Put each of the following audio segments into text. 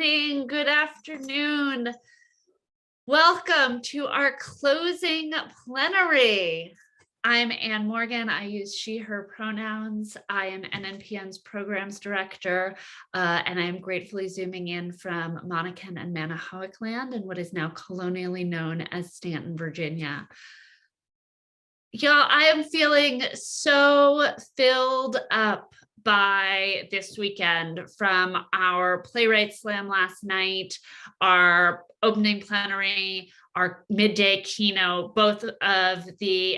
evening, good afternoon. Welcome to our closing plenary. I'm Ann Morgan. I use she, her pronouns. I am NNPN's programs director, and I am gratefully zooming in from Monacan and Manahoac land in what is now colonially known as Stanton, Virginia. Y'all, I am feeling so filled up by this weekend from our playwright slam last night, our opening plenary, our midday keynote, both of the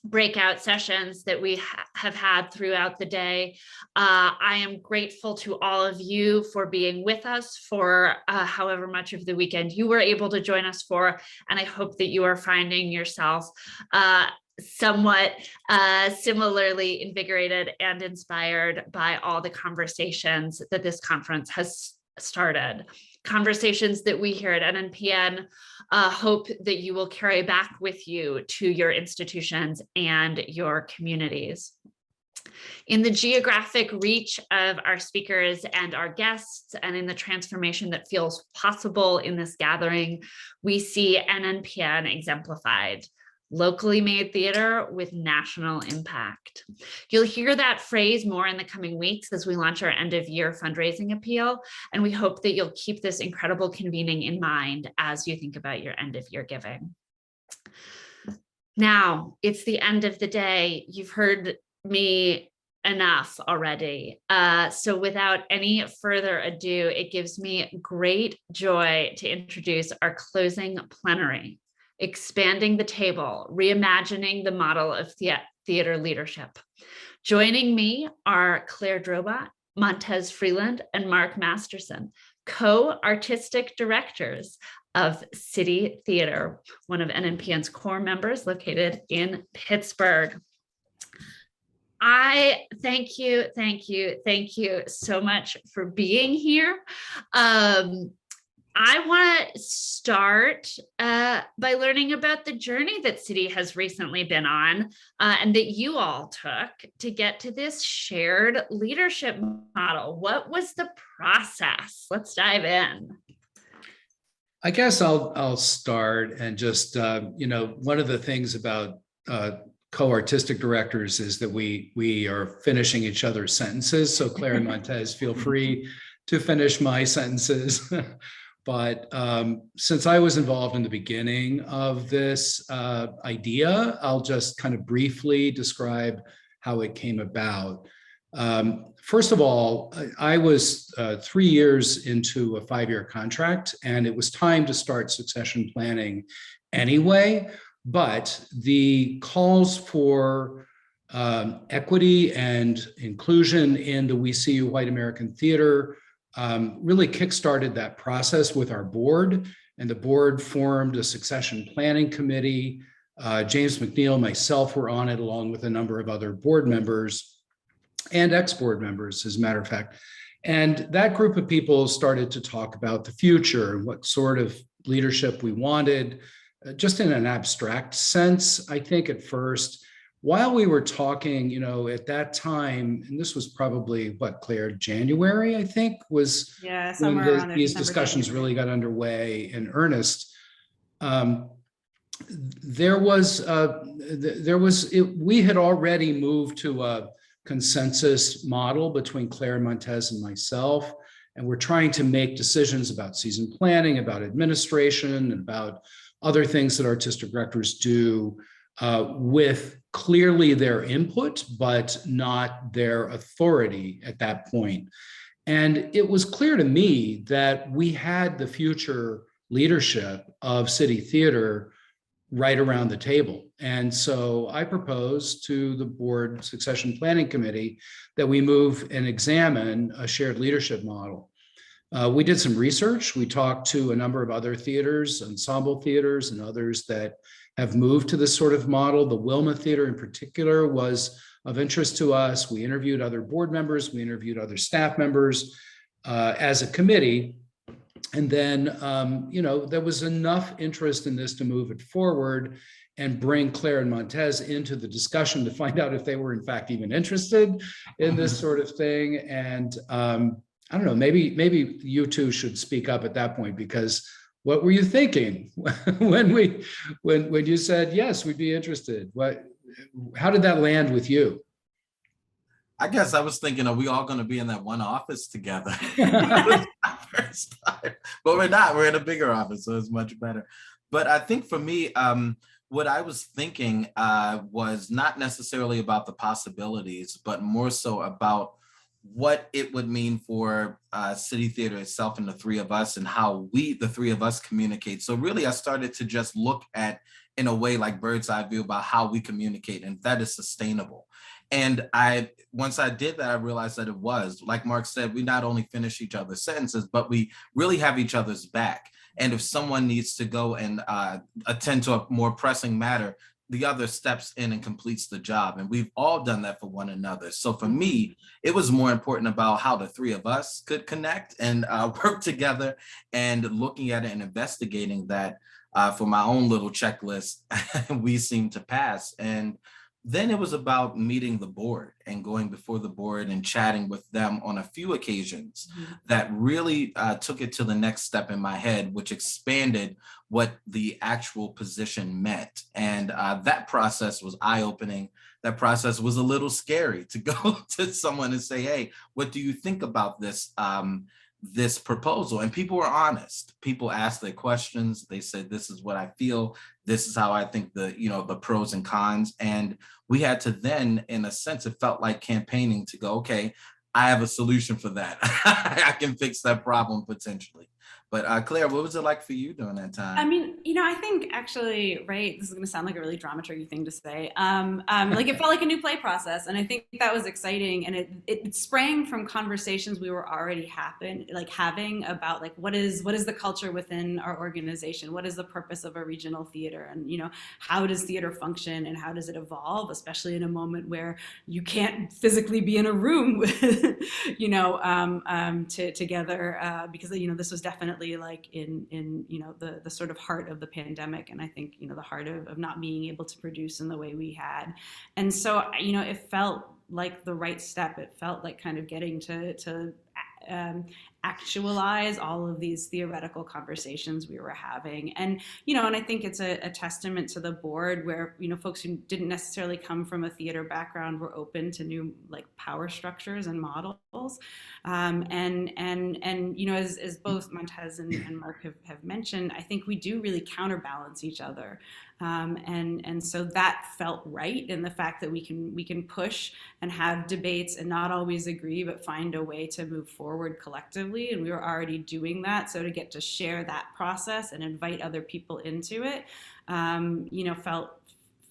breakout sessions that we have had throughout the day. I am grateful to all of you for being with us for however much of the weekend you were able to join us for, and I hope that you are finding yourself somewhat similarly invigorated and inspired by all the conversations that this conference has started. Conversations that we here at NNPN hope that you will carry back with you to your institutions and your communities. In the geographic reach of our speakers and our guests, and in the transformation that feels possible in this gathering, we see NNPN exemplified. Locally made theater with national impact. You'll hear that phrase more in the coming weeks as we launch our end of year fundraising appeal, and we hope that you'll keep this incredible convening in mind as you think about your end of year giving. Now, it's the end of the day. You've heard me enough already. So without any further ado, it gives me great joy to introduce our closing plenary. Expanding the table, reimagining the model of theater leadership. Joining me are Claire Drobot, Montez Freeland, and Mark Masterson, co-artistic directors of City Theater, one of NNPN's core members located in Pittsburgh. I thank you so much for being here. I want to start by learning about the journey that City has recently been on and that you all took to get to this shared leadership model. What was the process? Let's dive in. I guess I'll start and just, one of the things about co-artistic directors is that we are finishing each other's sentences. So Claire and Montez, feel free to finish my sentences. But since I was involved in the beginning of this idea, I'll just kind of briefly describe how it came about. First of all, I was 3 years into a 5-year contract, and it was time to start succession planning anyway. But the calls for equity and inclusion in the We See You White American Theater really kickstarted that process with our board, and the board formed a succession planning committee. James McNeil, myself were on it, along with a number of other board members and ex-board members, as a matter of fact. And that group of people started to talk about the future and what sort of leadership we wanted, just in an abstract sense, I think, at first. While we were talking, at that time, and this was probably Claire, January, I think, was when these discussions really got underway in earnest. We had already moved to a consensus model between Claire and Montez and myself, and we're trying to make decisions about season planning, about administration, and about other things that artistic directors do with clearly their input, but not their authority at that point. And it was clear to me that we had the future leadership of City Theater right around the table. And so I proposed to the board succession planning committee that we move and examine a shared leadership model. We did some research. We talked to a number of other theaters, ensemble theaters, and others that have moved to this sort of model. The Wilma Theater in particular was of interest to us. We interviewed other board members. We interviewed other staff members as a committee. And then, there was enough interest in this to move it forward and bring Claire and Montez into the discussion to find out if they were in fact even interested in this sort of thing. And I don't know, maybe you two should speak up at that point, because what were you thinking when when you said, yes, we'd be interested? How did that land with you? I guess I was thinking, are we all going to be in that one office together? That was my first time. But we're not. We're in a bigger office, so it's much better. But I think for me, what I was thinking was not necessarily about the possibilities, but more so about what it would mean for City Theater itself and the three of us, and how the three of us, communicate. So really, I started to just look at, in a way, like bird's eye view, about how we communicate, and that is sustainable. And once I did that, I realized that it was, like Mark said, we not only finish each other's sentences, but we really have each other's back. And if someone needs to go and attend to a more pressing matter, the other steps in and completes the job. And we've all done that for one another. So for me, it was more important about how the three of us could connect and work together, and looking at it and investigating that for my own little checklist, we seemed to pass. And then it was about meeting the board and going before the board and chatting with them on a few occasions that really took it to the next step in my head, which expanded what the actual position meant. And that process was eye-opening. That process was a little scary, to go to someone and say, hey, what do you think about this? This proposal? And people were honest. People asked their questions. They said, this is what I feel. This is how I think the pros and cons. And we had to then, in a sense, it felt like campaigning to go, okay, I have a solution for that. I can fix that problem potentially. But Claire, what was it like for you during that time? I mean, I think actually, right, this is going to sound like a really dramaturgy thing to say. Like it felt like a new play process. And I think that was exciting. And it sprang from conversations we were already having about like, what is the culture within our organization? What is the purpose of a regional theater? And, how does theater function and how does it evolve, especially in a moment where you can't physically be in a room with, together, because, this was definitely like in the sort of heart of the pandemic, and I think the heart of not being able to produce in the way we had. And so it felt like the right step. It felt like kind of getting to actualize all of these theoretical conversations we were having. And and I think it's a testament to the board, where folks who didn't necessarily come from a theater background were open to new like power structures and models. And as both Montez and Mark have mentioned, I think we do really counterbalance each other. And so that felt right in the fact that we can push and have debates and not always agree, but find a way to move forward collectively. And we were already doing that. So to get to share that process and invite other people into it,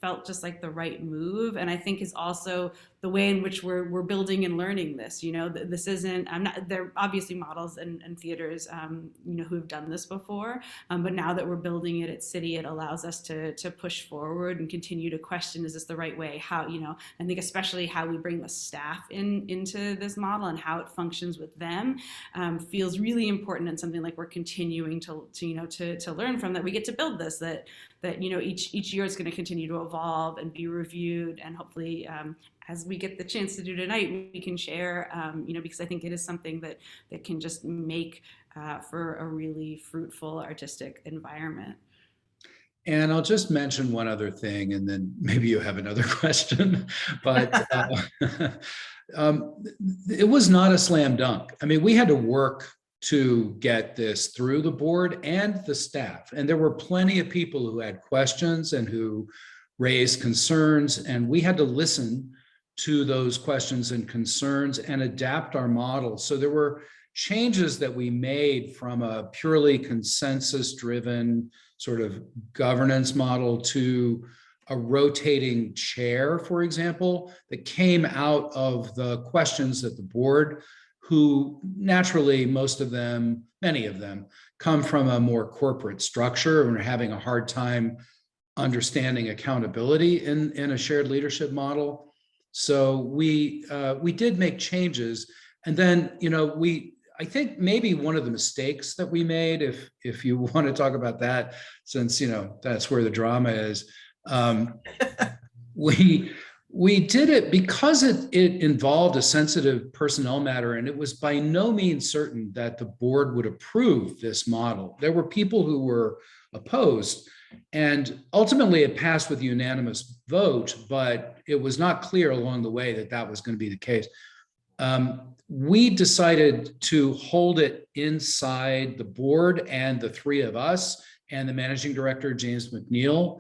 felt just like the right move. And I think is also the way in which we're building and learning this. This isn't, there are obviously models and theaters, who have done this before. But now that we're building it at City, it allows us to push forward and continue to question, is this the right way? How, I think especially how we bring the staff into this model and how it functions with them feels really important, and something like we're continuing to learn from, that we get to build this, that each year is going to continue to evolve and be reviewed, and hopefully as we get the chance to do tonight, we can share, because I think it is something that can just make for a really fruitful artistic environment. And I'll just mention one other thing, and then maybe you have another question, but it was not a slam dunk. I mean, we had to work to get this through the board and the staff. And there were plenty of people who had questions and who raised concerns, and we had to listen to those questions and concerns and adapt our model. So there were changes that we made from a purely consensus-driven sort of governance model to a rotating chair, for example, that came out of the questions that the board, who naturally, many of them come from a more corporate structure and are having a hard time understanding accountability in a shared leadership model. So we did make changes. And then, I think maybe one of the mistakes that we made, if you want to talk about that, since, that's where the drama is, we We did it because it involved a sensitive personnel matter, and it was by no means certain that the board would approve this model. There were people who were opposed, and ultimately it passed with a unanimous vote, but it was not clear along the way that that was going to be the case. We decided to hold it inside the board and the three of us and the managing director, James McNeil,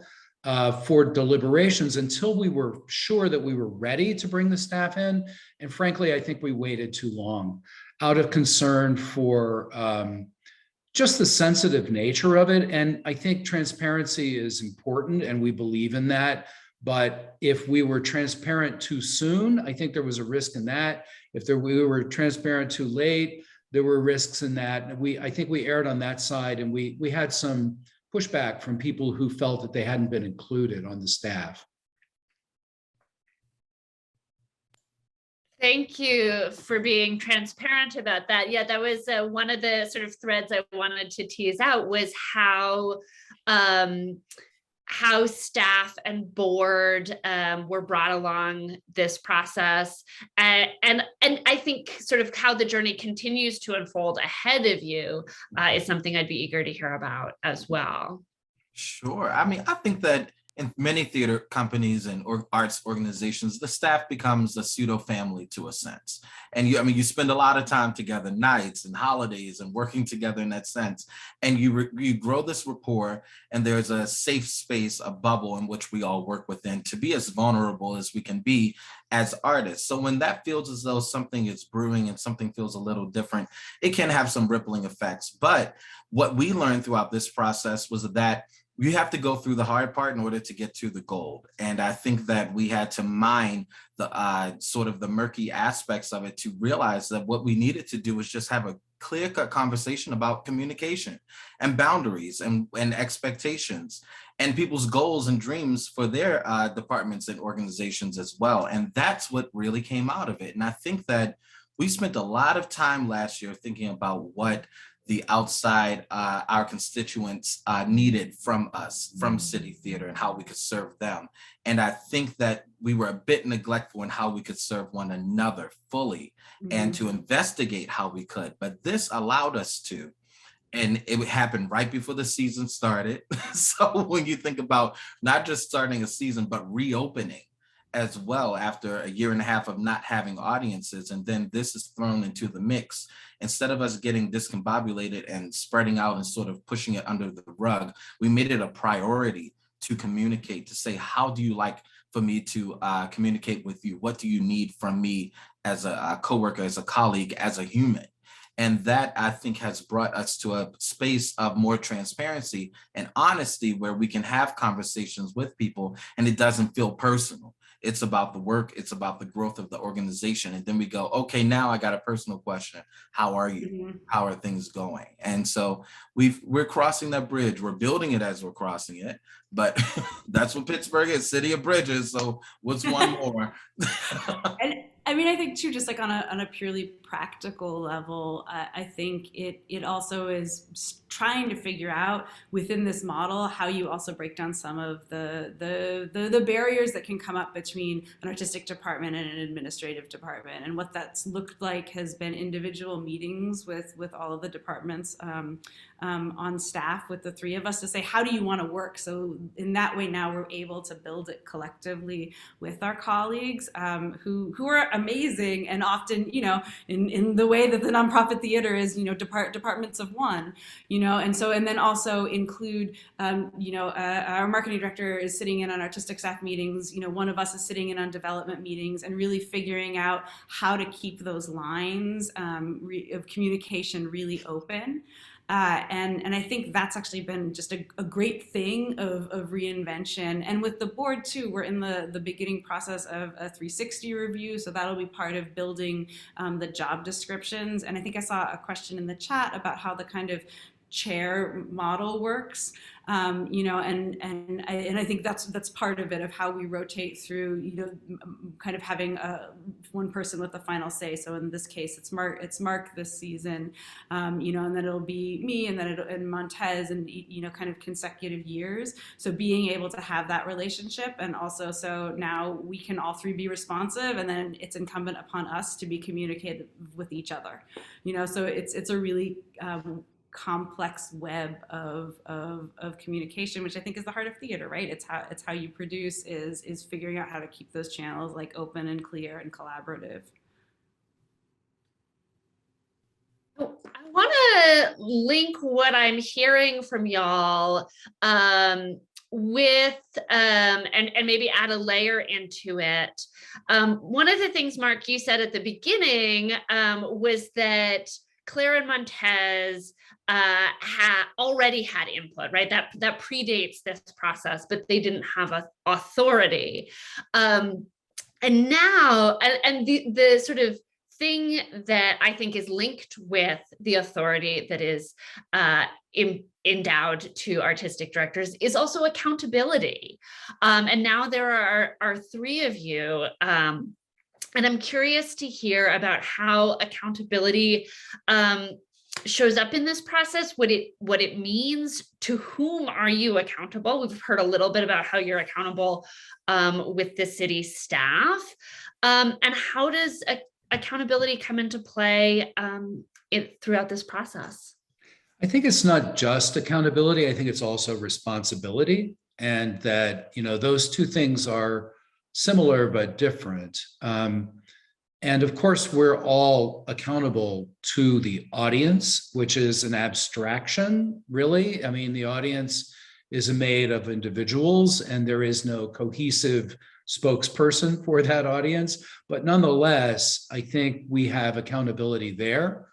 for deliberations until we were sure that we were ready to bring the staff in. And frankly, I think we waited too long out of concern for just the sensitive nature of it. And I think transparency is important, and we believe in that. But if we were transparent too soon, I think there was a risk in that. If we were transparent too late, there were risks in that. I think we erred on that side, and we had some pushback from people who felt that they hadn't been included on the staff. Thank you for being transparent about that. Yeah, that was one of the sort of threads I wanted to tease out, was how staff and board were brought along this process, and I think sort of how the journey continues to unfold ahead of you is something I'd be eager to hear about as well. Sure. I mean, I think that in many theater companies and arts organizations, the staff becomes a pseudo family to a sense. And you spend a lot of time together, nights and holidays, and working together in that sense. And you grow this rapport, and there's a safe space, a bubble in which we all work within to be as vulnerable as we can be as artists. So when that feels as though something is brewing and something feels a little different, it can have some rippling effects. But what we learned throughout this process was that you have to go through the hard part in order to get to the gold. And I think that we had to mine the sort of the murky aspects of it to realize that what we needed to do was just have a clear-cut conversation about communication and boundaries and expectations and people's goals and dreams for their departments and organizations as well. And that's what really came out of it. And I think that we spent a lot of time last year thinking about what the outside, our constituents needed from us, from City Theater, and how we could serve them. And I think that we were a bit neglectful in how we could serve one another fully and to investigate how we could. But this allowed us to. And it happened right before the season started. So when you think about not just starting a season, but reopening as well after a year and a half of not having audiences, and then this is thrown into the mix. Instead of us getting discombobulated and spreading out and sort of pushing it under the rug, we made it a priority to communicate, to say, how do you like for me to communicate with you? What do you need from me as a coworker, as a colleague, as a human? And that, I think, has brought us to a space of more transparency and honesty, where we can have conversations with people and it doesn't feel personal. It's about the work. It's about the growth of the organization. And then we go, okay, now I got a personal question. How are you? How are things going? And so we're crossing that bridge. We're building it as we're crossing it. But that's what Pittsburgh is, city of bridges. So what's one more? And I mean, I think too, just like on a purely practical level, I think it also is trying to figure out within this model how you also break down some of the barriers that can come up between an artistic department and an administrative department. And what that's looked like has been individual meetings with all of the departments on staff, with the three of us, to say, how do you want to work? So in that way, now we're able to build it collectively with our colleagues who are amazing, and often, in the way that the nonprofit theater is, departments of one, and then also include, our marketing director is sitting in on artistic staff meetings, one of us is sitting in on development meetings, and really figuring out how to keep those lines of communication really open. And I think that's actually been just a great thing of reinvention. And with the board too, we're in the beginning process of a 360 review. So that'll be part of building the job descriptions. And I think I saw a question in the chat about how the kind of chair model works. And I think that's part of it, of how we rotate through, kind of having one person with the final say. So in this case, it's Mark this season, and then it'll be me, and then and Montez, and kind of consecutive years. So being able to have that relationship, and also so now we can all three be responsive, and then it's incumbent upon us to be communicative with each other. So it's a really complex web of communication, which I think is the heart of theater, right? It's how you produce, is figuring out how to keep those channels like open and clear and collaborative. I want to link what I'm hearing from y'all with and maybe add a layer into it. One of the things, Mark, you said at the beginning was that Claire and Montez already had input, right? That predates this process, but they didn't have authority. And now, and the sort of thing that I think is linked with the authority that is endowed to artistic directors is also accountability. And now there are three of you. And I'm curious to hear about how accountability shows up in this process, what it means. To whom are you accountable? We've heard a little bit about how you're accountable with the city staff. And how does accountability come into play throughout this process? I think it's not just accountability. I think it's also responsibility, and that, those two things are similar but different. And of course, we're all accountable to the audience, which is an abstraction, really. I mean, the audience is made of individuals, and there is no cohesive spokesperson for that audience. But nonetheless, I think we have accountability there.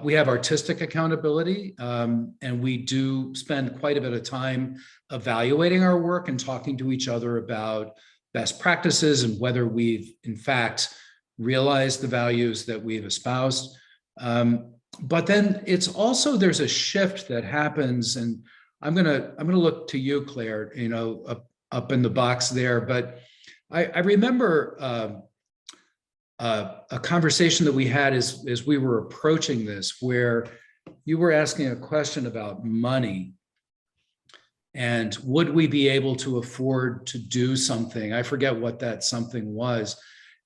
We have artistic accountability, and we do spend quite a bit of time evaluating our work and talking to each other about best practices and whether we've, in fact, realized the values that we've espoused. But then it's also, there's a shift that happens, and I'm gonna look to you, Claire, up in the box there. But I remember a conversation that we had as we were approaching this, where you were asking a question about money and would we be able to afford to do something? I forget what that something was.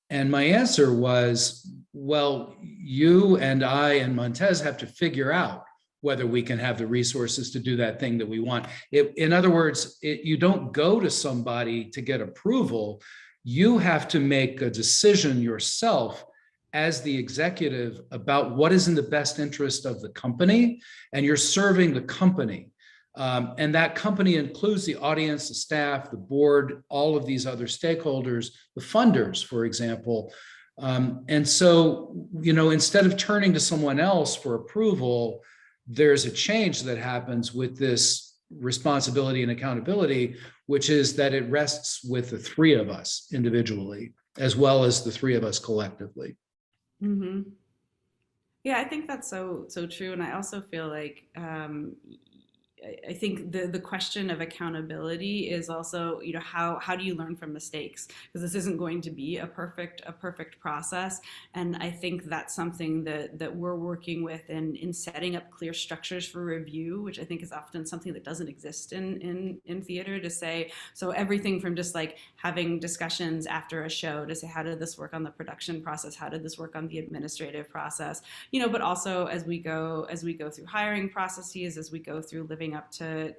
And my answer was, well, you and I and Montez have to figure out whether we can have the resources to do that thing that we want. In other words, you don't go to somebody to get approval. You have to make a decision yourself as the executive about what is in the best interest of the company, and you're serving the company. And that company includes the audience, the staff, the board, all of these other stakeholders, the funders, for example. And so, instead of turning to someone else for approval, there's a change that happens with this responsibility and accountability, which is that it rests with the three of us individually, as well as the three of us collectively. Mm-hmm. Yeah, I think that's so true. And I also feel like I think the question of accountability is also, how do you learn from mistakes? Because this isn't going to be a perfect process. And I think that's something that we're working with in setting up clear structures for review, which I think is often something that doesn't exist in theater, to say, so everything from just like having discussions after a show to say, how did this work on the production process? How did this work on the administrative process? But also as we go through hiring processes, as we go through living up to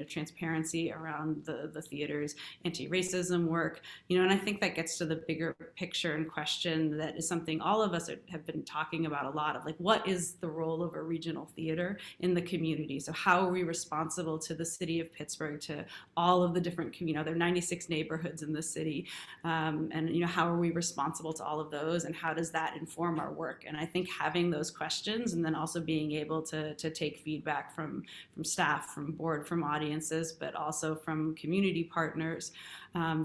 transparency around the theater's anti-racism work, and I think that gets to the bigger picture and question that is something all of us have been talking about a lot, of like, what is the role of a regional theater in the community? So how are we responsible to the city of Pittsburgh, to all of the different, there are 96 neighborhoods in the city, and how are we responsible to all of those, and how does that inform our work? And I think having those questions, and then also being able to take feedback from staff, from board, from audiences, but also from community partners,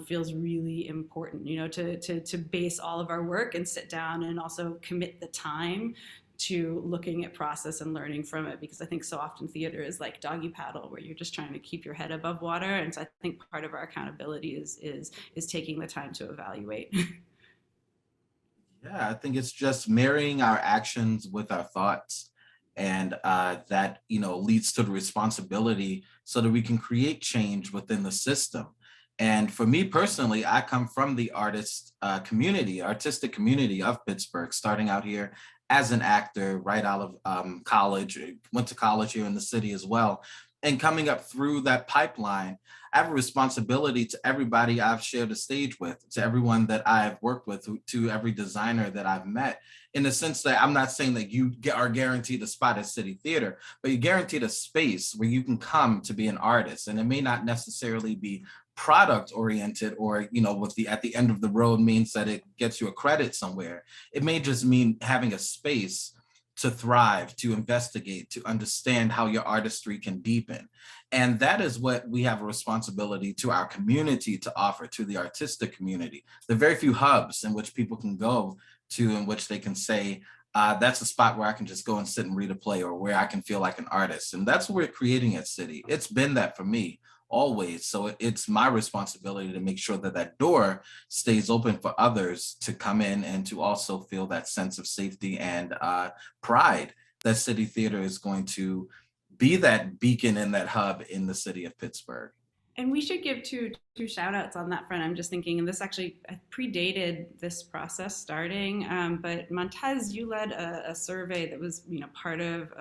feels really important, to base all of our work and sit down and also commit the time to looking at process and learning from it, because I think so often theater is like doggy paddle, where you're just trying to keep your head above water. And so I think part of our accountability is taking the time to evaluate. Yeah, I think it's just marrying our actions with our thoughts. And that, leads to the responsibility so that we can create change within the system. And for me personally, I come from the artistic community of Pittsburgh, starting out here as an actor right out of college, went to college here in the city as well. And coming up through that pipeline, I have a responsibility to everybody I've shared a stage with, to everyone that I've worked with, to every designer that I've met, in the sense that I'm not saying that you are guaranteed a spot at City Theater, but you're guaranteed a space where you can come to be an artist. And it may not necessarily be product oriented, or at the end of the road means that it gets you a credit somewhere. It may just mean having a space to thrive, to investigate, to understand how your artistry can deepen. And that is what we have a responsibility to our community to offer to the artistic community. There are very few hubs in which people can go to, in which they can say, that's a spot where I can just go and sit and read a play, or where I can feel like an artist. And that's what we're creating at City. It's been that for me always. So it's my responsibility to make sure that that door stays open for others to come in and to also feel that sense of safety and pride that City Theater is going to be that beacon and that hub in the city of Pittsburgh. And we should give two shout outs on that front. I'm just thinking, and this actually predated this process starting, but Montez, you led a survey that was part of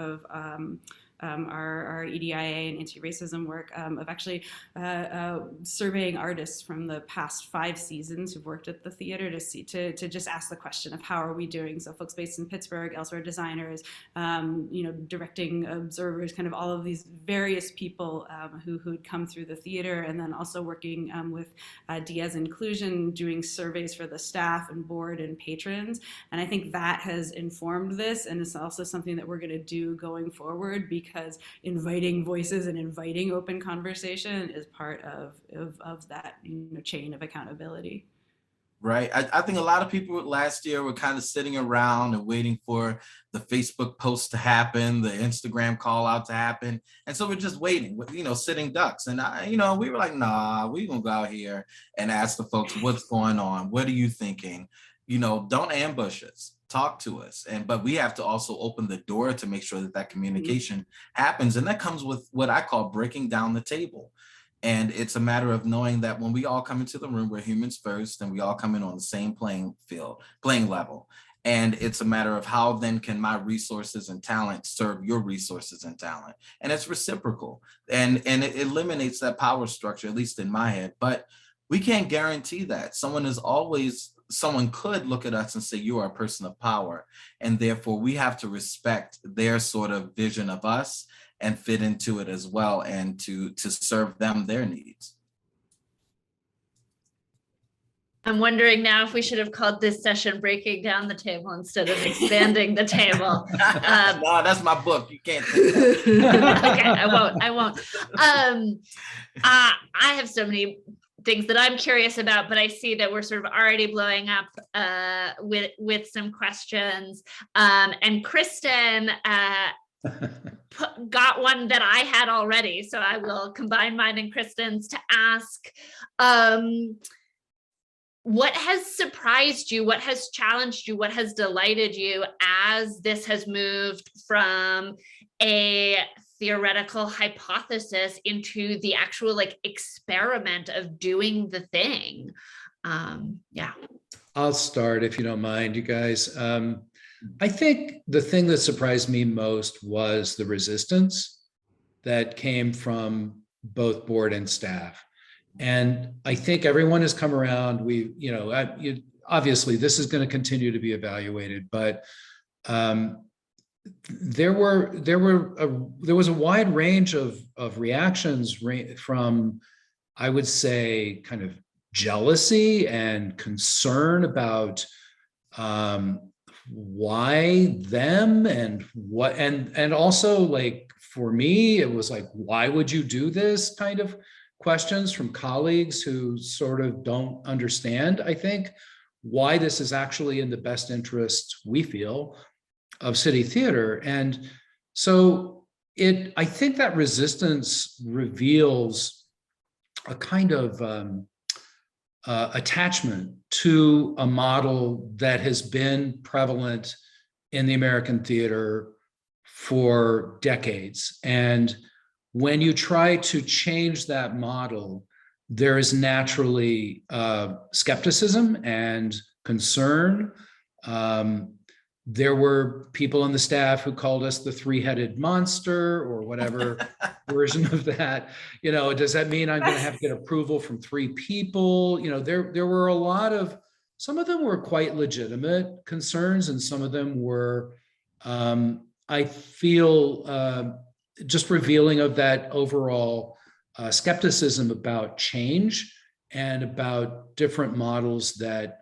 our EDIA and anti-racism work, of actually surveying artists from the past 5 seasons who've worked at the theater to just ask the question of how are we doing. So folks based in Pittsburgh, elsewhere designers, directing observers, kind of all of these various people who'd come through the theater, and then also working with Diaz Inclusion, doing surveys for the staff and board and patrons. And I think that has informed this, and it's also something that we're going to do going forward, because inviting voices and inviting open conversation is part of that chain of accountability. Right. I think a lot of people last year were kind of sitting around and waiting for the Facebook post to happen, the Instagram call out to happen. And so we're just waiting, sitting ducks. And, we were like, nah, we're going to go out here and ask the folks, what's going on? What are you thinking? Don't ambush us. Talk to us. But we have to also open the door to make sure that communication happens. And that comes with what I call breaking down the table. And it's a matter of knowing that when we all come into the room, we're humans first, and we all come in on the same playing level. And it's a matter of how then can my resources and talent serve your resources and talent. And it's reciprocal. And it eliminates that power structure, at least in my head. But we can't guarantee that. Someone could look at us and say, you are a person of power. And therefore, we have to respect their sort of vision of us and fit into it as well, and to serve them their needs. I'm wondering now if we should have called this session Breaking Down the Table instead of Expanding the Table. No, that's my book. You can't take that. Okay, I won't. I have so many things that I'm curious about, but I see that we're sort of already blowing up with some questions. And Kristen got one that I had already, so I will combine mine and Kristen's to ask, what has surprised you? What has challenged you? What has delighted you as this has moved from a theoretical hypothesis into the actual experiment of doing the thing? Yeah. I'll start if you don't mind, you guys. I think the thing that surprised me most was the resistance that came from both board and staff. And I think everyone has come around. Obviously this is going to continue to be evaluated, but there was a wide range of reactions from, I would say, kind of jealousy and concern about why them, and what, and also for me, it was why would you do this kind of questions from colleagues who sort of don't understand, I think, why this is actually in the best interest, we feel, City Theater. And so I think that resistance reveals a kind of attachment to a model that has been prevalent in the American theater for decades. And when you try to change that model, there is naturally skepticism and concern. There were people on the staff who called us the three-headed monster or whatever version of that. Does that mean I'm going to have to get approval from three people? There were a lot of, some of them were quite legitimate concerns, and some of them were, I feel, just revealing of that overall skepticism about change and about different models that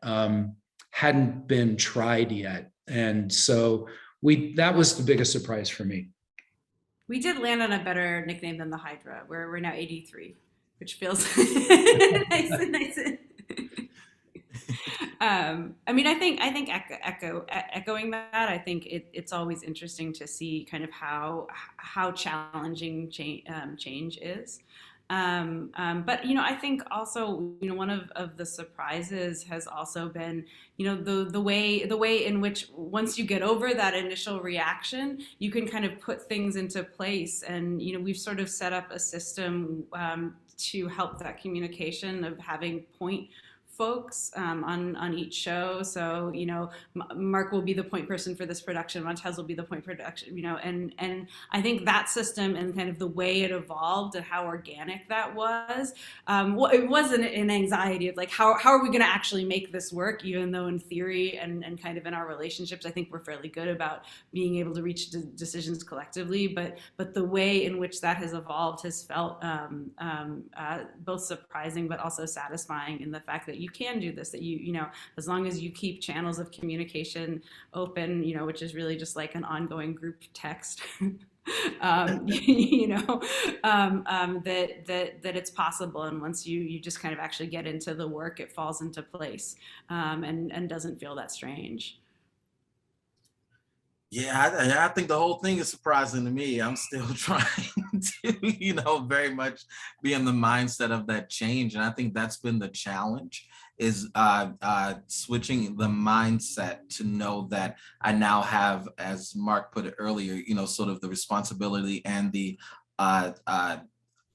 hadn't been tried yet. And so that was the biggest surprise for me. We did land on a better nickname than the Hydra, where we're now 83, which feels nice. I think echoing that, I think it's always interesting to see kind of how challenging change is. But I think also one of the surprises has also been the way in which once you get over that initial reaction, you can kind of put things into place, and we've sort of set up a system to help that communication of having point folks on each show. So Mark will be the point person for this production, Montez will be the point production, and I think that system and kind of the way it evolved and how organic that was, it wasn't an anxiety of like how are we going to actually make this work, even though in theory and kind of in our relationships I think we're fairly good about being able to reach decisions collectively, but the way in which that has evolved has felt both surprising but also satisfying in the fact that you can do this, that as long as you keep channels of communication open, which is really just like an ongoing group text, that it's possible. And once you just kind of actually get into the work, it falls into place and doesn't feel that strange. Yeah, I think the whole thing is surprising to me. I'm still trying to, very much be in the mindset of that change. And I think that's been the challenge, is switching the mindset to know that I now have, as Mark put it earlier, sort of the responsibility and the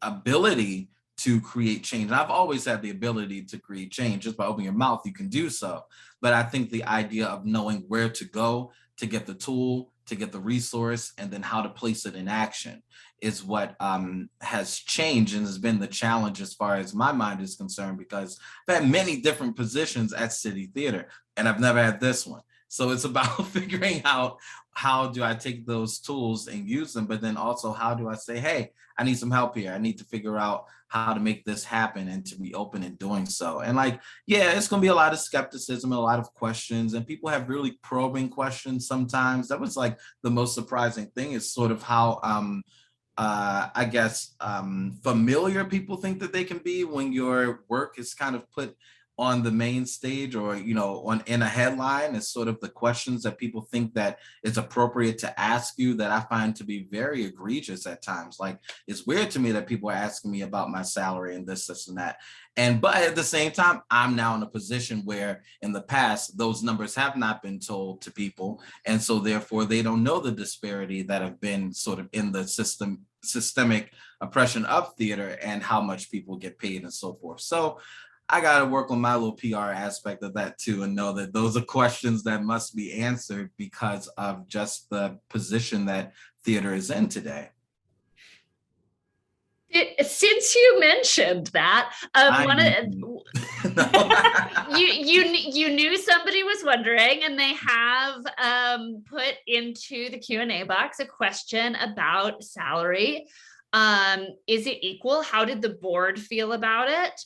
ability to create change. And I've always had the ability to create change. Just by opening your mouth, you can do so. But I think the idea of knowing where to go to get the tool, to get the resource, and then how to place it in action is what has changed and has been the challenge as far as my mind is concerned, because I've had many different positions at City Theater and I've never had this one. So it's about figuring out how do I take those tools and use them, but then also how do I say, hey, I need some help here. I need to figure out how to make this happen and to be open in doing so. And it's going to be a lot of skepticism and a lot of questions, and people have really probing questions sometimes. That was like the most surprising thing, is sort of how familiar people think that they can be when your work is kind of put on the main stage or in a headline. Is sort of the questions that people think that it's appropriate to ask you, that I find to be very egregious at times. Like, it's weird to me that people are asking me about my salary and this and that. But at the same time, I'm now in a position where in the past those numbers have not been told to people, and so therefore they don't know the disparity that have been sort of in the systemic oppression of theater and how much people get paid and so forth. So I got to work on my little PR aspect of that too, and know that those are questions that must be answered because of just the position that theater is in today. Since you mentioned that, you knew somebody was wondering, and they have put into the Q&A box a question about salary. Is it equal? How did the board feel about it?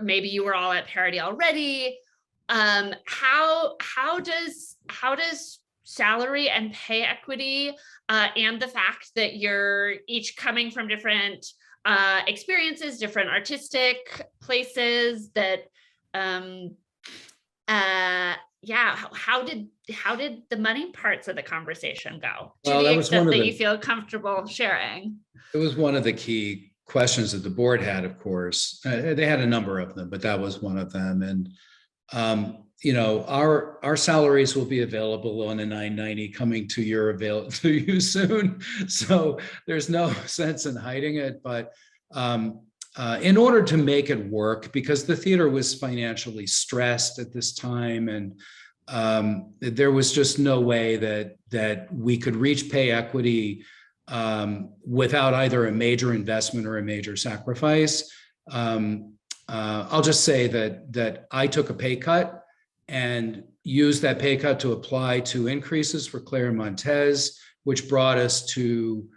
Maybe you were all at parity already. How does salary and pay equity and the fact that you're each coming from different experiences, different artistic places, that yeah, how did the money parts of the conversation go, to Well, the that was one extent of that you the, feel comfortable sharing? it was one of the key questions that the board had, of course. They had a number of them, but that was one of them. And our salaries will be available on a 990 coming to to you soon. So there's no sense in hiding it. But in order to make it work, because the theater was financially stressed at this time, and there was just no way that we could reach pay equity without either a major investment or a major sacrifice. I'll just say that I took a pay cut and used that pay cut to apply to increases for Claire and Montez, which brought us to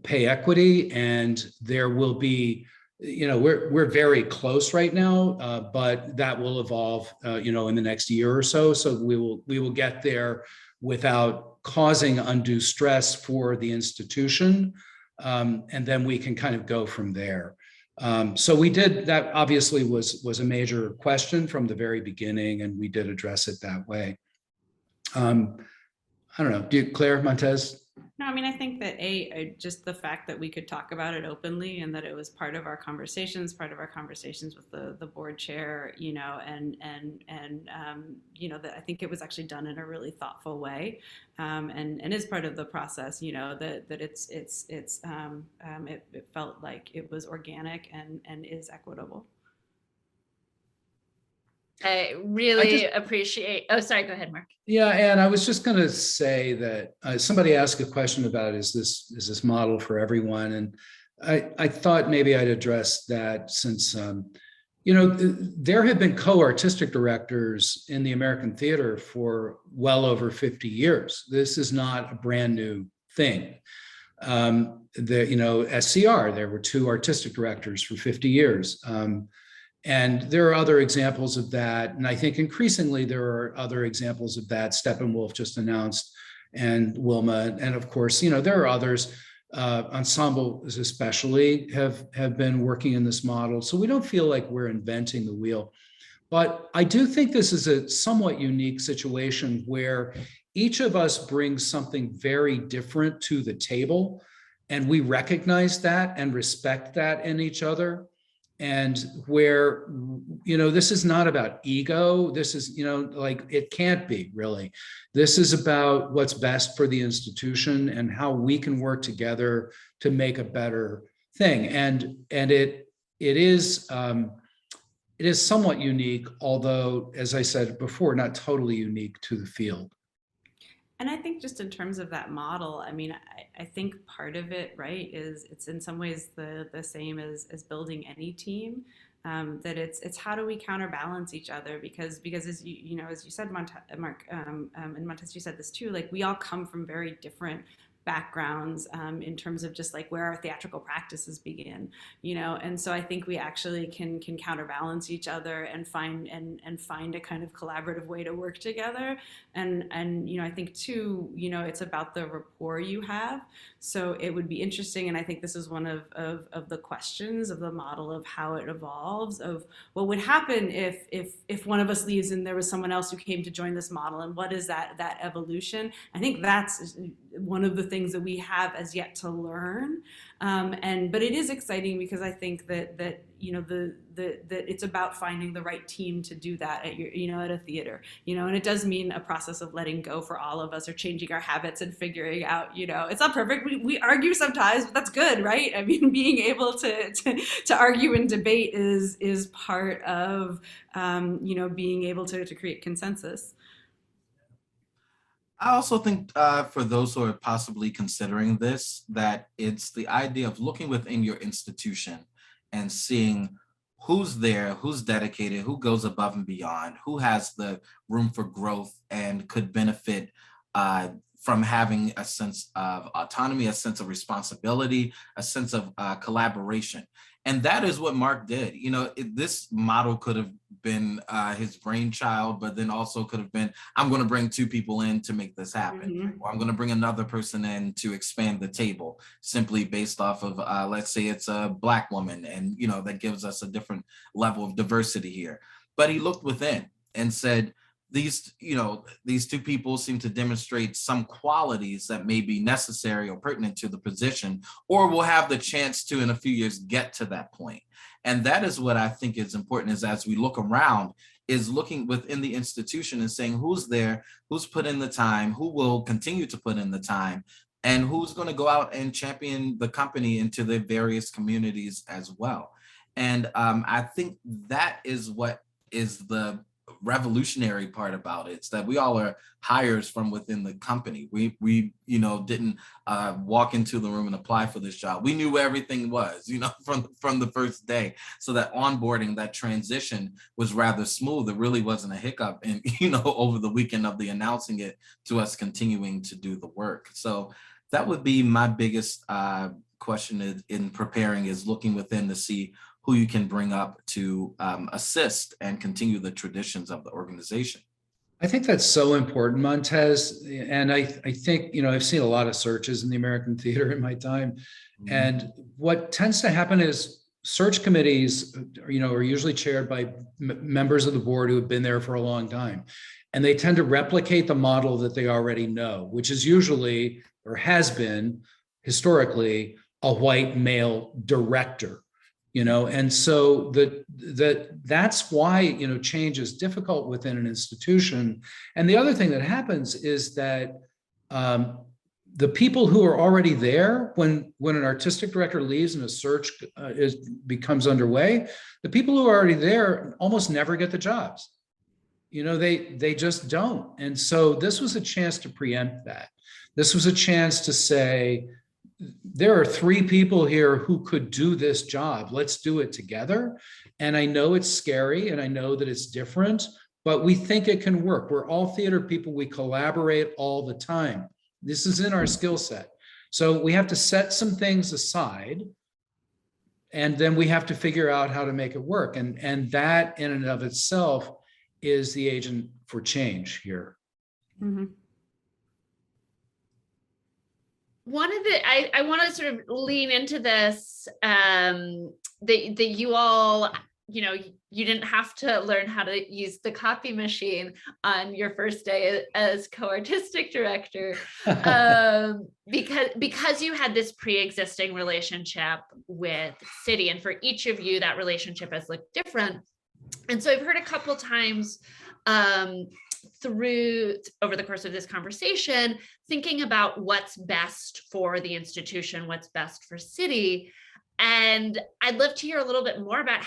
pay equity. And there will be, we're very close right now, but that will evolve, in the next year or so. So we will get there without causing undue stress for the institution. And then we can kind of go from there. So we did, that obviously was a major question from the very beginning, and we did address it that way. I don't know, Claire, Montez? No, I mean, I think that just the fact that we could talk about it openly and that it was part of our conversations with the board chair, that I think it was actually done in a really thoughtful way, and is part of the process, that it felt like it was organic and is equitable. I really appreciate. Oh, sorry. Go ahead, Mark. Yeah, and I was just going to say that somebody asked a question about is this model for everyone, and I thought maybe I'd address that since there have been co-artistic directors in the American theater for well over 50 years. This is not a brand new thing. SCR, there were 2 artistic directors for 50 years. And there are other examples of that. And I think increasingly there are other examples of that. Steppenwolf just announced, and Wilma. And of course, there are others. Ensembles especially have been working in this model. So we don't feel like we're inventing the wheel. But I do think this is a somewhat unique situation where each of us brings something very different to the table. And we recognize that and respect that in each other. And where, this is not about ego. This is, it can't be really. This is about what's best for the institution and how we can work together to make a better thing. And it is somewhat unique, although, as I said before, not totally unique to the field. And I think just in terms of that model, I mean, I think part of it, right, is it's in some ways the same as building any team. That it's how do we counterbalance each other, because as as you said, Mark, and Montez, you said this too, like we all come from very different backgrounds in terms of just like where our theatrical practices begin, and so I think we actually can counterbalance each other and find a kind of collaborative way to work together, and I think too, it's about the rapport you have. So it would be interesting, and I think this is one of the questions of the model of how it evolves, of what would happen if one of us leaves and there was someone else who came to join this model, and what is that evolution. I think that's one of the things that we have as yet to learn, but it is exciting because I think that that it's about finding the right team to do that at at a theater, and it does mean a process of letting go for all of us, or changing our habits and figuring out, it's not perfect. We argue sometimes, but that's good, right? I mean, being able to argue and debate is part of being able to create consensus. I also think for those who are possibly considering this, that it's the idea of looking within your institution and seeing who's there, who's dedicated, who goes above and beyond, who has the room for growth and could benefit from having a sense of autonomy, a sense of responsibility, a sense of collaboration. And that is what Mark did. This model could have been his brainchild, but then also could have been, I'm going to bring 2 people in to make this happen. Mm-hmm. Or I'm going to bring another person in to expand the table, simply based off of, let's say it's a Black woman, and, that gives us a different level of diversity here. But he looked within and said, these, these two people seem to demonstrate some qualities that may be necessary or pertinent to the position, or will have the chance to in a few years get to that point. And that is what I think is important, is as we look around, is looking within the institution and saying who's there, who's put in the time, who will continue to put in the time, and who's going to go out and champion the company into the various communities as well. And I think that is what is the revolutionary part about it. It's that we all are hires from within the company. We didn't walk into the room and apply for this job. We knew where everything was, from the first day. So that onboarding, that transition was rather smooth. It really wasn't a hiccup. And over the weekend of the announcing it to us continuing to do the work. So that would be my biggest question in preparing, is looking within to see who you can bring up to assist and continue the traditions of the organization. I think that's so important, Montez. And I think, I've seen a lot of searches in the American theater in my time. Mm-hmm. And what tends to happen is search committees, are usually chaired by members of the board who have been there for a long time. And they tend to replicate the model that they already know, which is usually, or has been historically, a white male director. And so that's why, change is difficult within an institution. And the other thing that happens is that the people who are already there, when an artistic director leaves and a search becomes underway, the people who are already there almost never get the jobs. They just don't. And so this was a chance to preempt that. This was a chance to say, there are 3 people here who could do this job. Let's do it together. And I know it's scary and I know that it's different, but we think it can work. We're all theater people. We collaborate all the time. This is in our skill set. So we have to set some things aside, and then we have to figure out how to make it work. And that in and of itself is the agent for change here. Mm-hmm. One of the, I want to sort of lean into this, that you all, you didn't have to learn how to use the copy machine on your first day as co-artistic director, because you had this pre-existing relationship with City, and for each of you, that relationship has looked different. And so I've heard a couple times over the course of this conversation, thinking about what's best for the institution, what's best for City. And I'd love to hear a little bit more about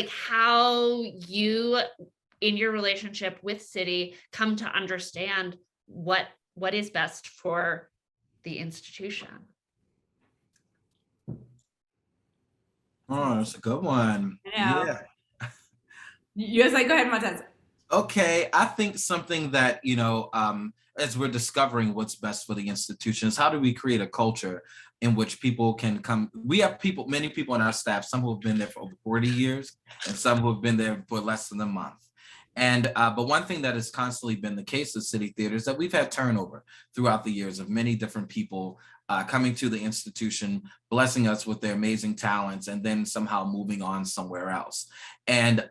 how you, in your relationship with City, come to understand what is best for the institution. Oh, that's a good one. Yeah. You guys go ahead, Montez. Okay, I think something that, as we're discovering what's best for the institution, is how do we create a culture in which people can come. We have many people on our staff, some who have been there for over 40 years and some who have been there for less than a month. And but one thing that has constantly been the case with City Theater is that we've had turnover throughout the years of many different people coming to the institution, blessing us with their amazing talents, and then somehow moving on somewhere else. And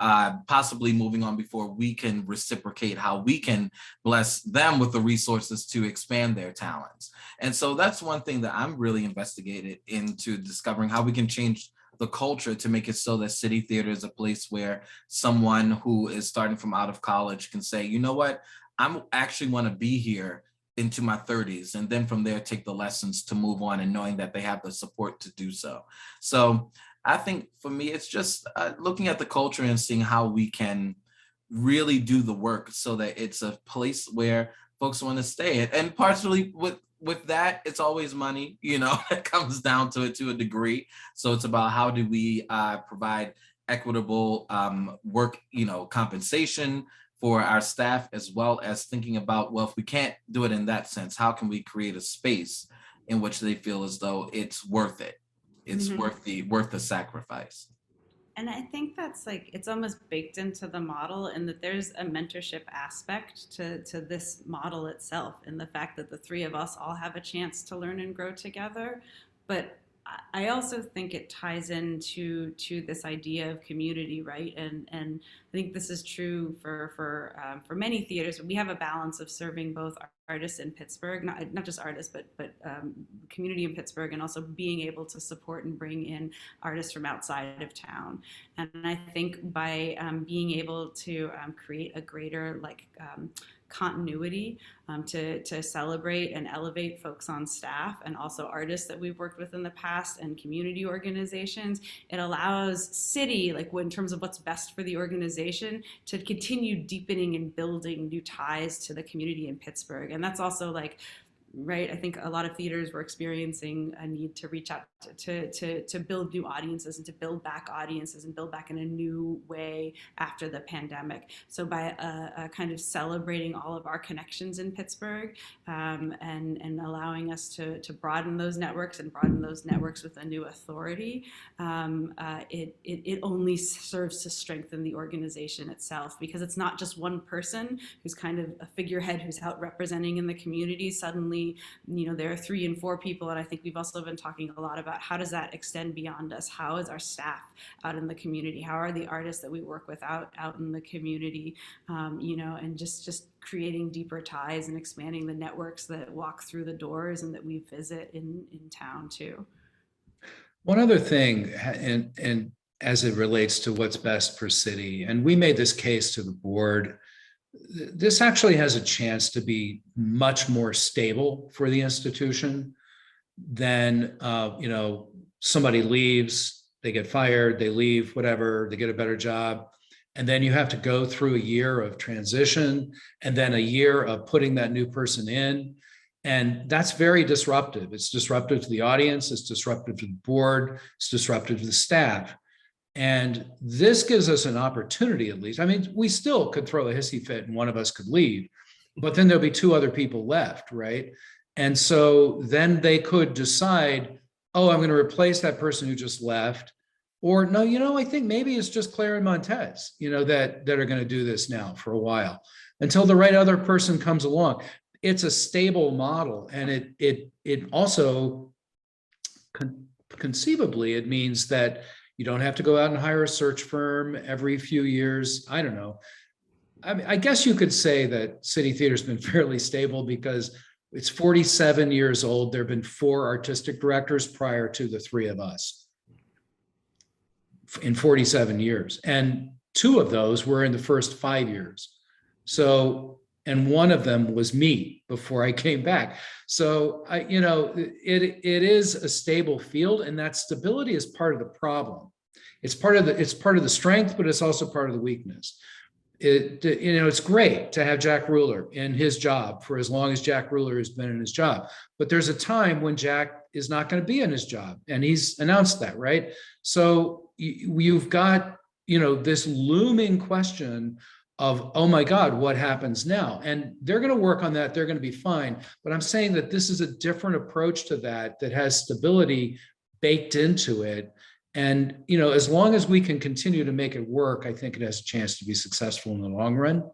possibly moving on before we can reciprocate how we can bless them with the resources to expand their talents. And so that's one thing that I'm really investigated into, discovering how we can change the culture to make it so that City Theater is a place where someone who is starting from out of college can say, you know what, I actually want to be here into my 30s, and then from there take the lessons to move on, and knowing that they have the support to do so. So I think for me, it's just looking at the culture and seeing how we can really do the work so that it's a place where folks want to stay. And partially with that, it's always money, it comes down to it to a degree. So it's about how do we provide equitable work, compensation for our staff, as well as thinking about, well, if we can't do it in that sense, how can we create a space in which they feel as though it's worth it? It's worth the sacrifice. And I think that's it's almost baked into the model, in that there's a mentorship aspect to this model itself, in the fact that the 3 of us all have a chance to learn and grow together. But I also think it ties into this idea of community, right? And I think this is true for many theaters. We have a balance of serving both artists in Pittsburgh, not just artists, but community in Pittsburgh, and also being able to support and bring in artists from outside of town. And I think by being able to create a greater continuity to celebrate and elevate folks on staff and also artists that we've worked with in the past and community organizations, it allows city, in terms of what's best for the organization, to continue deepening and building new ties to the community in Pittsburgh. And that's also right, I think a lot of theaters were experiencing a need to reach out to build new audiences and to build back audiences and build back in a new way after the pandemic. So by kind of celebrating all of our connections in Pittsburgh and allowing us to broaden those networks and broaden those networks with a new authority, it only serves to strengthen the organization itself, because it's not just one person who's kind of a figurehead who's out representing in the community. Suddenly, there are 3 and 4 people, and I think we've also been talking a lot about how does that extend beyond us? How is our staff out in the community? How are the artists that we work with out in the community? And just creating deeper ties and expanding the networks that walk through the doors and that we visit in town too. One other thing, and as it relates to what's best for city, and we made this case to the board, this actually has a chance to be much more stable for the institution than, somebody leaves, they get fired, they leave, whatever, they get a better job. And then you have to go through a year of transition and then a year of putting that new person in. And that's very disruptive. It's disruptive to the audience, it's disruptive to the board, it's disruptive to the staff. And this gives us an opportunity, at least. I mean, we still could throw a hissy fit and one of us could leave, but then there'll be 2 other people left, right? And so then they could decide, oh, I'm going to replace that person who just left. Or no, I think maybe it's just Claire and Montez, that are going to do this now for a while until the right other person comes along. It's a stable model. And it also conceivably, it means that you don't have to go out and hire a search firm every few years. I don't know. I mean, I guess you could say that City Theater's been fairly stable because it's 47 years old. There have been 4 artistic directors prior to the 3 of us in 47 years. And 2 of those were in the first 5 years. So, and one of them was me before I came back. So it is a stable field, and that stability is part of the problem. It's part of the strength, but it's also part of the weakness. It's great to have Jack Ruler in his job for as long as Jack Ruler has been in his job. But there's a time when Jack is not going to be in his job, and he's announced that, right? So you've got, this looming question of, oh my God, what happens now? And they're going to work on that. They're going to be fine. But I'm saying that this is a different approach to that has stability baked into it. And, as long as we can continue to make it work, I think it has a chance to be successful in the long run.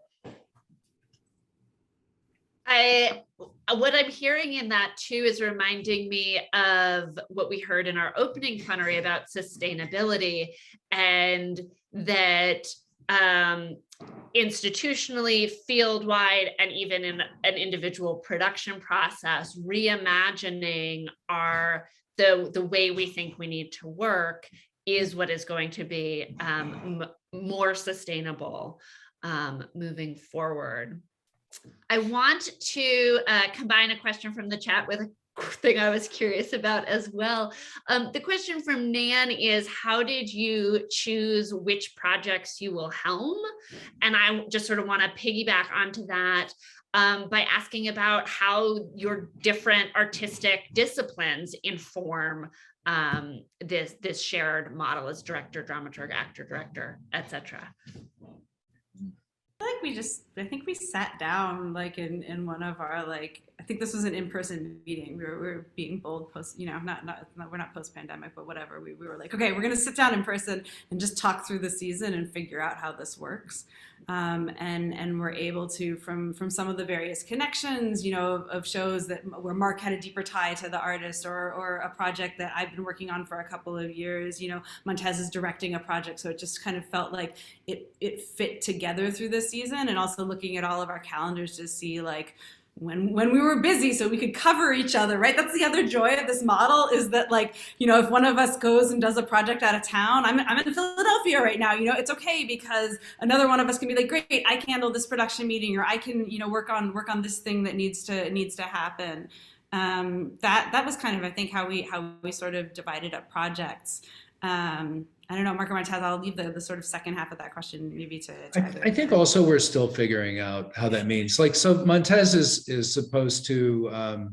What I'm hearing in that too is reminding me of what we heard in our opening plenary about sustainability, and that institutionally, field-wide, and even in an individual production process, reimagining the way we think we need to work is what is going to be more sustainable moving forward. I want to combine a question from the chat with a thing I was curious about as well. The question from Nan is, how did you choose which projects you will helm? And I just sort of want to piggyback onto that by asking about how your different artistic disciplines inform this shared model as director, dramaturg, actor, director, etc. I think we sat down in one of our I think this was an in-person meeting. We were being bold post, we're not post-pandemic, but whatever. We were like, okay, we're going to sit down in person and just talk through the season and figure out how this works. And we're able to, from some of the various connections, of shows where Mark had a deeper tie to the artist, or a project that I've been working on for a couple of years. Montez is directing a project, so it just kind of felt like it fit together through this season. And also looking at all of our calendars to see like when we were busy, so we could cover each other, right? That's the other joy of this model, is that like, if one of us goes and does a project out of town, I'm in Philadelphia right now, it's okay, because another one of us can be like, great, I can handle this production meeting, or I can, work on this thing that needs to happen. That was kind of, I think, how we sort of divided up projects. I don't know, Mark or Montez, I'll leave the sort of second half of that question maybe to I think also we're still figuring out how that means. Like, so Montez is supposed to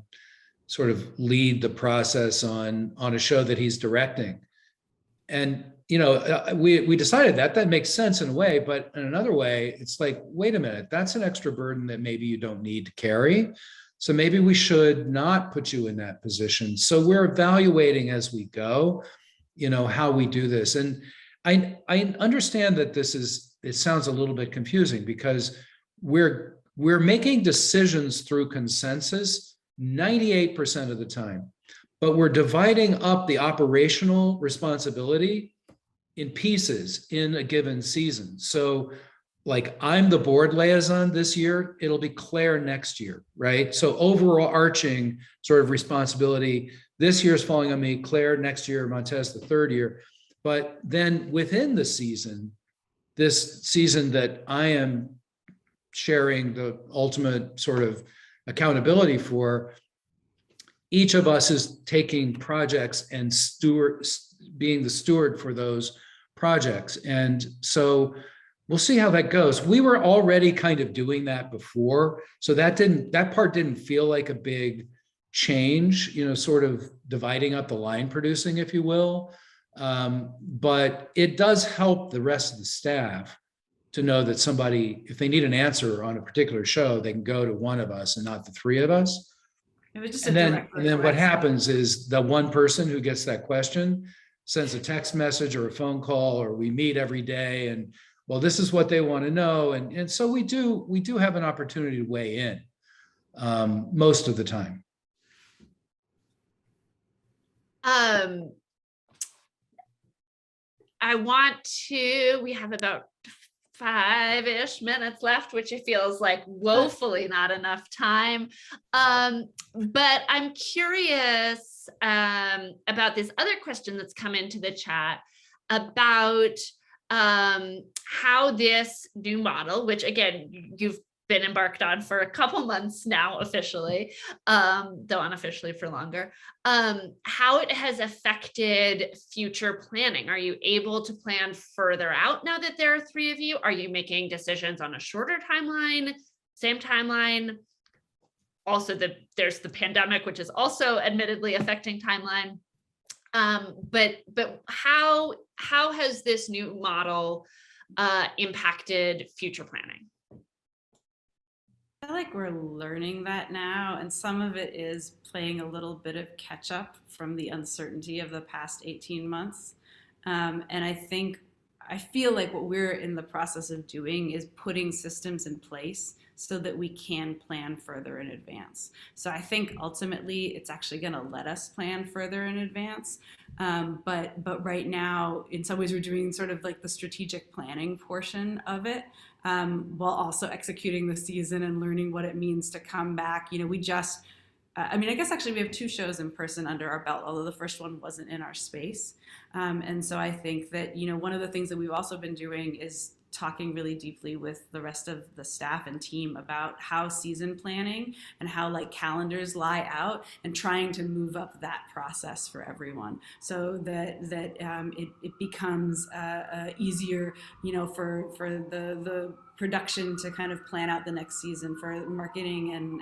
sort of lead the process on a show that he's directing. And, we decided that makes sense in a way, but in another way, it's like, wait a minute, that's an extra burden that maybe you don't need to carry. So maybe we should not put you in that position. So we're evaluating as we go, how we do this. And I understand that it sounds a little bit confusing, because we're making decisions through consensus 98% of the time, but we're dividing up the operational responsibility in pieces in a given season. So like, I'm the board liaison this year, it'll be Claire next year, right? So overarching sort of responsibility this year is falling on me, Claire next year, Montez the third year. But then within the season, this season that I am sharing the ultimate sort of accountability for, each of us is taking projects and being the steward for those projects. And so we'll see how that goes. We were already kind of doing that before, so that part didn't feel like a big change, sort of dividing up the line producing, if you will. But it does help the rest of the staff to know that somebody, if they need an answer on a particular show, they can go to one of us and not the three of us. And then what happens is the one person who gets that question sends a text message or a phone call, or we meet every day, and well, this is what they want to know. And so we do have an opportunity to weigh in most of the time. We have about 5-ish minutes left, which it feels like woefully not enough time. But I'm curious about this other question that's come into the chat about how this new model, which again, you've been embarked on for a couple months now officially, though unofficially for longer, how it has affected future planning. Are you able to plan further out now that there are three of you? Are you making decisions on a shorter timeline, same timeline? Also, there's the pandemic, which is also admittedly affecting timeline. But how has this new model impacted future planning? I feel like we're learning that now, and some of it is playing a little bit of catch up from the uncertainty of the past 18 months. And I feel like what we're in the process of doing is putting systems in place so that we can plan further in advance. So I think ultimately it's actually going to let us plan further in advance. But right now, in some ways, we're doing sort of like the strategic planning portion of it, while also executing the season and learning what it means to come back. We just, I guess actually we have 2 shows in person under our belt, although the first one wasn't in our space. And so I think that, one of the things that we've also been doing is talking really deeply with the rest of the staff and team about how season planning and how like calendars lie out, and trying to move up that process for everyone, so that it becomes easier, for the production to kind of plan out the next season, for marketing and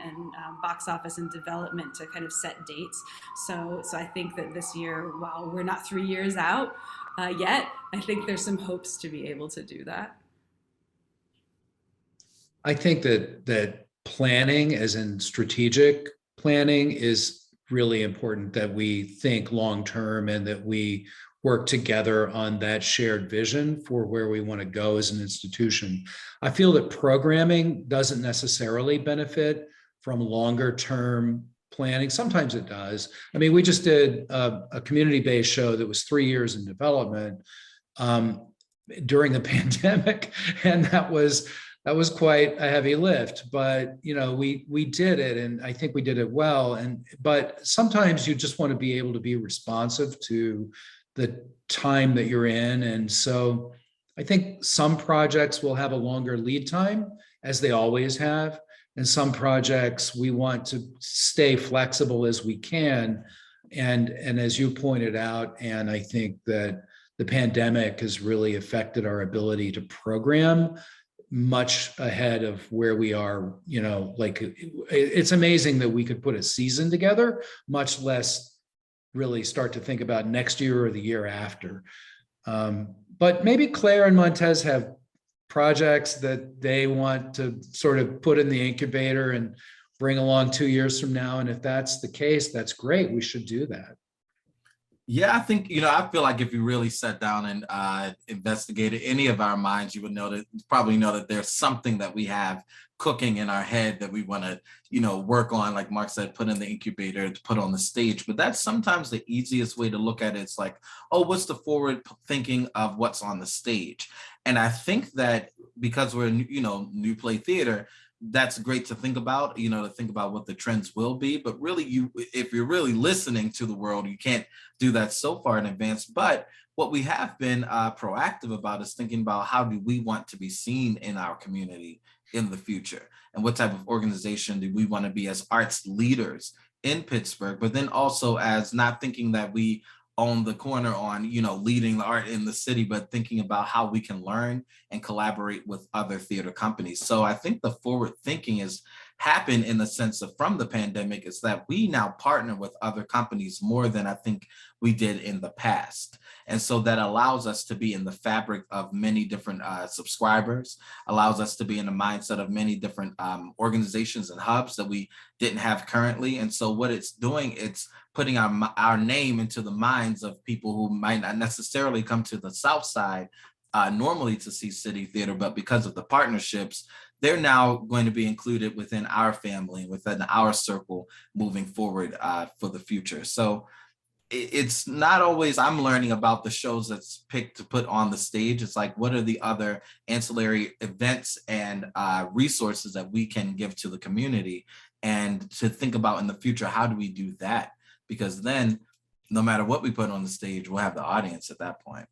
box office and development to kind of set dates. So I think that this year, while we're not 3 years out yet, I think there's some hopes to be able to do that. I think that planning, as in strategic planning, is really important, that we think long-term and that we work together on that shared vision for where we want to go as an institution. I feel that programming doesn't necessarily benefit from longer-term planning. Sometimes it does. I mean, we just did a community-based show that was 3 years in development during the pandemic, and that was quite a heavy lift. But we did it, and I think we did it well. But sometimes you just want to be able to be responsive to the time that you're in, and so I think some projects will have a longer lead time, as they always have. And some projects we want to stay flexible as we can. And as you pointed out, and I think that the pandemic has really affected our ability to program much ahead of where we are. It's amazing that we could put a season together, much less really start to think about next year or the year after. But maybe Claire and Montez have projects that they want to sort of put in the incubator and bring along 2 years from now. And if that's the case, that's great. We should do that. Yeah, I think, I feel like if you really sat down and investigated any of our minds, you would probably know that there's something that we have cooking in our head that we want to, work on, like Mark said, put in the incubator to put on the stage. But that's sometimes the easiest way to look at it. It's like, oh, what's the forward thinking of what's on the stage? And I think that because we're, new play theater, that's great to think about, to think about what the trends will be. But really, if you're really listening to the world, you can't do that so far in advance. But what we have been proactive about is thinking about how do we want to be seen in our community in the future, and what type of organization do we want to be as arts leaders in Pittsburgh, but then also as not thinking that we own the corner on, leading the art in the city, but thinking about how we can learn and collaborate with other theater companies. So I think the forward thinking has happened in the sense of, from the pandemic, is that we now partner with other companies more than I think we did in the past. And so that allows us to be in the fabric of many different subscribers, allows us to be in the mindset of many different organizations and hubs that we didn't have currently. And so what it's doing, it's putting our name into the minds of people who might not necessarily come to the South Side normally to see City Theater, but because of the partnerships, they're now going to be included within our family, within our circle moving forward for the future. So it's not always I'm learning about the shows that's picked to put on the stage. It's like, what are the other ancillary events and resources that we can give to the community, and to think about in the future, how do we do that? Because then no matter what we put on the stage, we'll have the audience at that point.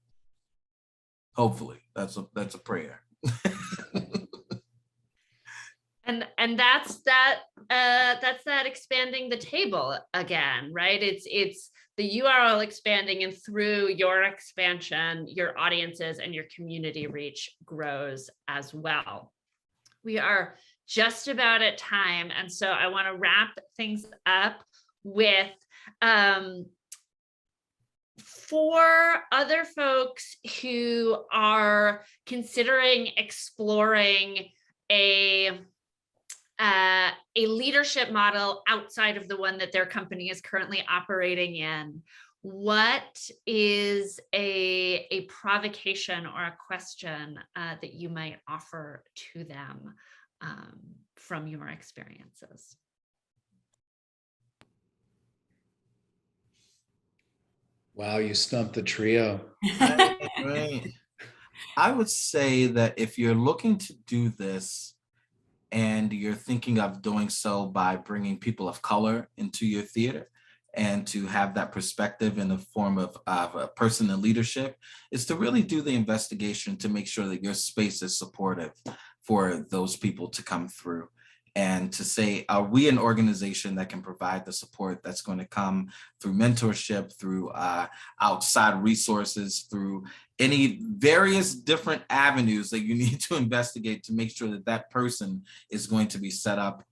Hopefully, that's a prayer. And that's that expanding the table again, right? It's the URL expanding, and through your expansion, your audiences and your community reach grows as well. We are just about at time, and so I want to wrap things up with for other folks who are considering exploring a leadership model outside of the one that their company is currently operating in. What is a provocation or a question that you might offer to them from your experiences? Wow, you stumped the trio. Right. I would say that if you're looking to do this, and you're thinking of doing so by bringing people of color into your theater, and to have that perspective in the form of a person in leadership, is to really do the investigation to make sure that your space is supportive for those people to come through. And to say, are we an organization that can provide the support that's going to come through mentorship, through outside resources, through any various different avenues that you need to investigate to make sure that that person is going to be set up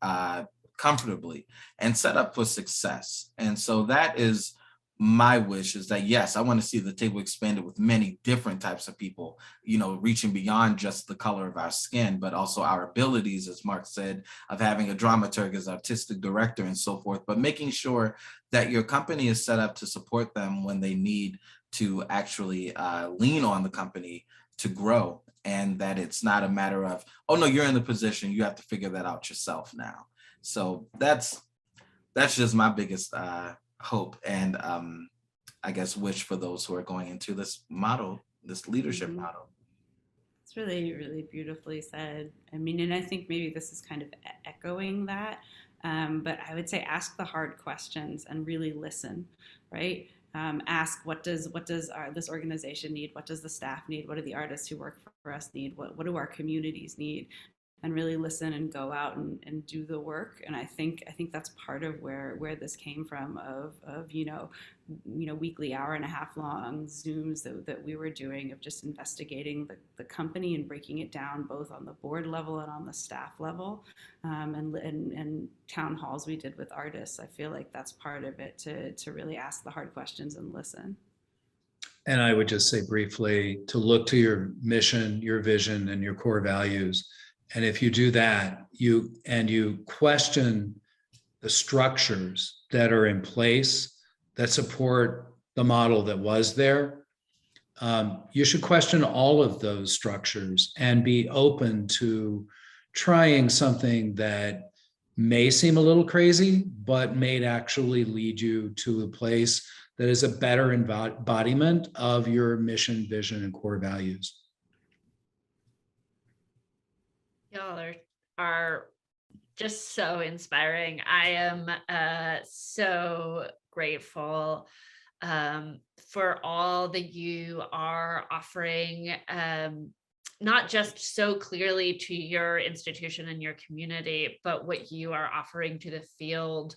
comfortably and set up for success. And so that is my wish is that, yes, I want to see the table expanded with many different types of people, reaching beyond just the color of our skin, but also our abilities, as Mark said, of having a dramaturg as artistic director and so forth, but making sure that your company is set up to support them when they need to actually lean on the company to grow, and that it's not a matter of, oh no, you're in the position, you have to figure that out yourself now. So that's just my biggest hope and I guess wish for those who are going into this model, this leadership model. It's really, really beautifully said. I mean, and I think maybe this is kind of echoing that, but I would say ask the hard questions and really listen, right? Ask what does this organization need? What does the staff need? What do the artists who work for us need? What do our communities need? And really listen and go out and do the work. And I think that's part of where this came from of weekly hour and a half long Zooms that we were doing of just investigating the company and breaking it down both on the board level and on the staff level, and town halls we did with artists. I feel like that's part of it, to really ask the hard questions and listen. And I would just say briefly to look to your mission, your vision, and your core values. And if you do that, you question the structures that are in place that support the model that was there, you should question all of those structures and be open to trying something that may seem a little crazy, but may actually lead you to a place that is a better embodiment of your mission, vision, and core values. Y'all are just so inspiring. I am so grateful for all that you are offering, not just so clearly to your institution and your community, but what you are offering to the field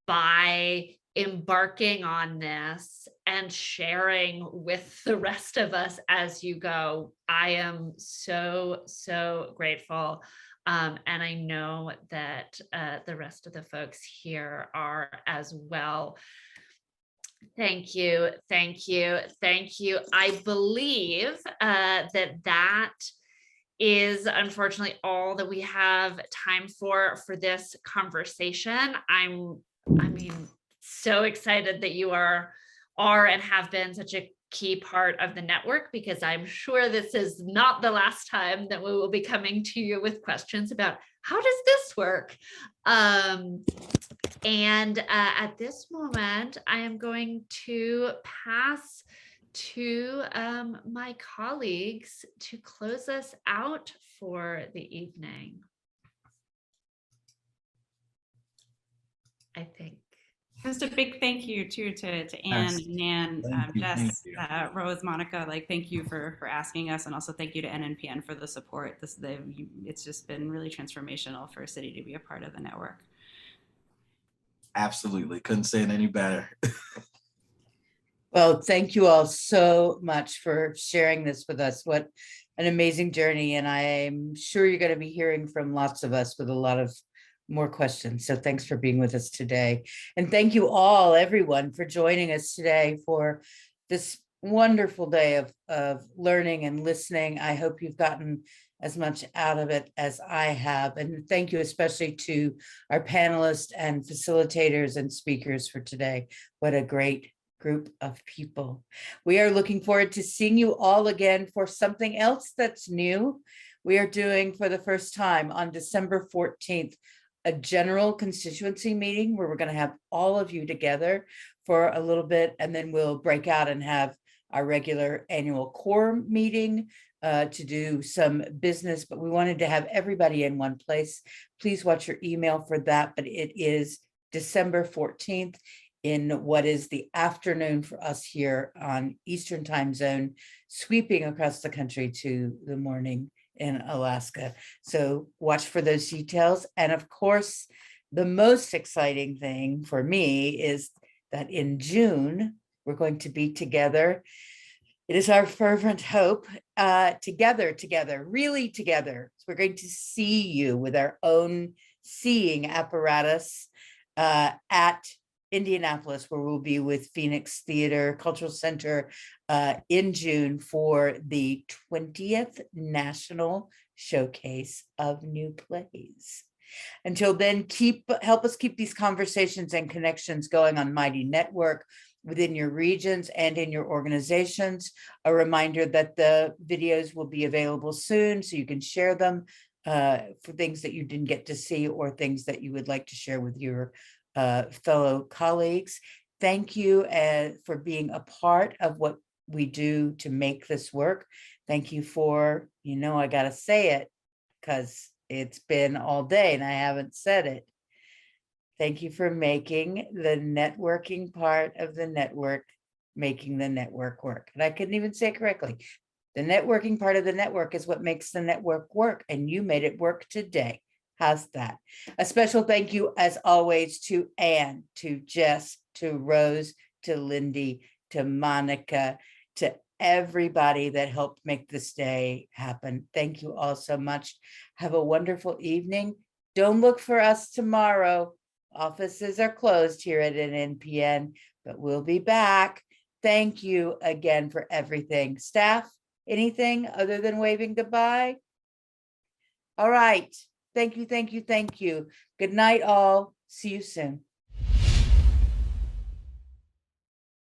by embarking on this and sharing with the rest of us as you go. I am so, so grateful. And I know that the rest of the folks here are as well. Thank you, thank you, thank you. I believe that is unfortunately all that we have time for this conversation. I mean, so excited that you are and have been such a key part of the network, because I'm sure this is not the last time that we will be coming to you with questions about how does this work? And at this moment, I am going to pass to my colleagues to close us out for the evening. I think. Just a big thank you too to Anne, Nan, Jess, Rose, Monica. Like, thank you for asking us, and also thank you to NNPN for the support. It's just been really transformational for a city to be a part of the network. Absolutely, couldn't say it any better. Well, thank you all so much for sharing this with us. What an amazing journey, and I'm sure you're going to be hearing from lots of us with a lot of more questions. So thanks for being with us today. And thank you all, everyone, for joining us today for this wonderful day of learning and listening. I hope you've gotten as much out of it as I have. And thank you especially to our panelists and facilitators and speakers for today. What a great group of people. We are looking forward to seeing you all again for something else that's new. We are doing for the first time on December 14th, a general constituency meeting where we're going to have all of you together for a little bit, and then we'll break out and have our regular annual core meeting to do some business, but we wanted to have everybody in one place. Please watch your email for that, but it is December 14th in what is the afternoon for us here on Eastern Time Zone, sweeping across the country to the morning in Alaska. So watch for those details. And of course, the most exciting thing for me is that in June, we're going to be together. It is our fervent hope, together, really together. So we're going to see you with our own seeing apparatus at Indianapolis, where we'll be with Phoenix Theater Cultural Center in June for the 20th National Showcase of New Plays. Until then, help us keep these conversations and connections going on Mighty Network within your regions and in your organizations. A reminder that the videos will be available soon, so you can share them for things that you didn't get to see or things that you would like to share with your fellow colleagues. Thank you for being a part of what we do to make this work. Thank you for, I gotta say it because it's been all day and I haven't said it. Thank you for making the networking part of the network, making the network work. And I couldn't even say it correctly. The networking part of the network is what makes the network work, and you made it work today. How's that? A special thank you, as always, to Anne, to Jess, to Rose, to Lindy, to Monica, to everybody that helped make this day happen. Thank you all so much. Have a wonderful evening. Don't look for us tomorrow. Offices are closed here at an NPN, but we'll be back. Thank you again for everything. Staff, anything other than waving goodbye? All right. Thank you, thank you, thank you. Good night, all. See you soon.